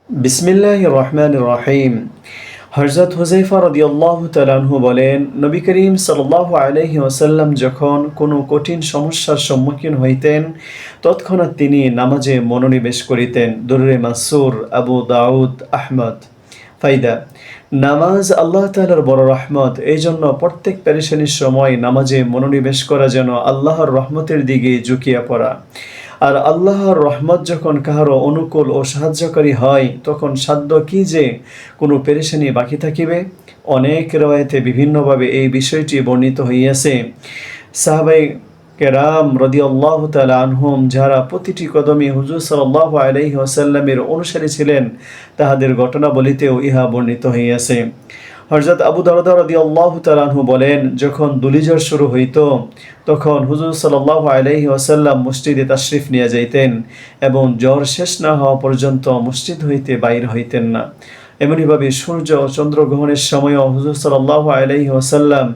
বিসমিল্লাহির রহমানির রহিম। হযরত হুযায়ফা রাদিয়াল্লাহু তাআলা আনহু বলেন, নবী করিম সাল্লাল্লাহু আলাইহি ওয়াসাল্লাম যখন কোনো কঠিন সমস্যার সম্মুখীন হইতেন তৎক্ষণাৎ তিনি নামাজে মনোনিবেশ করিতেন। দুররে মাসুর, আবু দাউদ, আহমদ। ফায়দা: নামাজ আল্লাহ তাআলার বড় রহমত। এই জন্য প্রত্যেক পেরেশানির সময় নামাজে মনোনিবেশ করা যেন আল্লাহর রহমতের দিকে ঝুঁকিয়া পড়া। আর আল্লাহর রহমত যখন কাহারও অনুকূল ও সাহায্যকারী হয় তখন সাধ্য কি যে কোনো পেরেশানি বাকি থাকিবে। অনেক রওয়ায়েতে বিভিন্নভাবে এই বিষয়টি বর্ণিত হইয়াছে। সাহাবায়ে কেরাম রাদিয়াল্লাহু তাআলা আনহুম যারা প্রতিটি কদমে হুজুর সাল্লাল্লাহু আলাইহি ওয়াসাল্লামের অনুসারী ছিলেন তাহাদের ঘটনা বলিতেও ইহা বর্ণিত হইয়াছে। হযরত আবু দারদা রাদিয়াল্লাহু তাআলা আনহু বলেন, যখন দুলিঝড় শুরু হইত তখন হুজুর সাল্লাল্লাহু আলাইহি ওয়াসাল্লাম মসজিদে তাশরিফ নিয়ে যাইতেন এবং জ্বর শেষ না হওয়া পর্যন্ত মসজিদ হইতে বাইর হইতেন না। এমনিভাবে সূর্য ও চন্দ্রগ্রহণের সময়ও হুজুর সাল্লাল্লাহু আলাইহি ওয়াসাল্লাম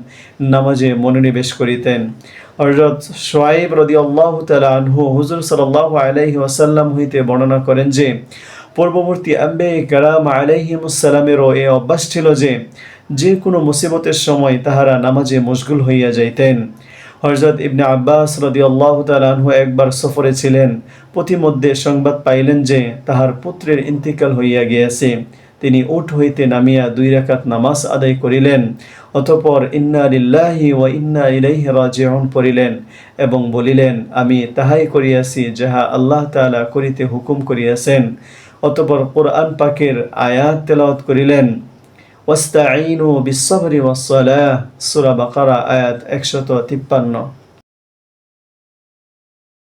নামাজে মনোনিবেশ করিতেন। হযরত শুআয়ব রাদিয়াল্লাহু তাআলা আনহু হুজুর সাল্লাল্লাহু আলাইহি ওয়াসাল্লাম হইতে বর্ণনা করেন যে পূর্ববর্তী আম্বিয়া কেরাম আলাইহিমুস সালামেরও এই অভ্যাস ছিল যে কোনো মুসিবতের সময় তাহারা নামাজে মশগুল হইয়া যাইতেন। হযরত ইবনে আব্বাস রাদিয়াল্লাহু তাআলা আনহু একবার সফরে ছিলেন। পথিমধ্যে সংবাদ পাইলেন যে তাহার পুত্রের ইন্তিকাল হইয়া গিয়াছে। তিনি উট হইতে নামিয়া 2 রাকাত নামাজ আদায় করিলেন। অতঃপর ইন্না লিল্লাহি ওয়া ইন্না ইলাইহি রাজিউন পড়িলেন এবং বলিলেন, আমি তাহাই করিয়াছি যাহা আল্লাহ তাআলা করিতে হুকুম করিয়াছেন। অতঃপর কোরআন পাকের আয়াত তেলাওয়াত করিলেন। ওয়াস্তাঈনু বিস-সাবরি ওয়াস-সালাহ, সূরা বাকারা আয়াত 153।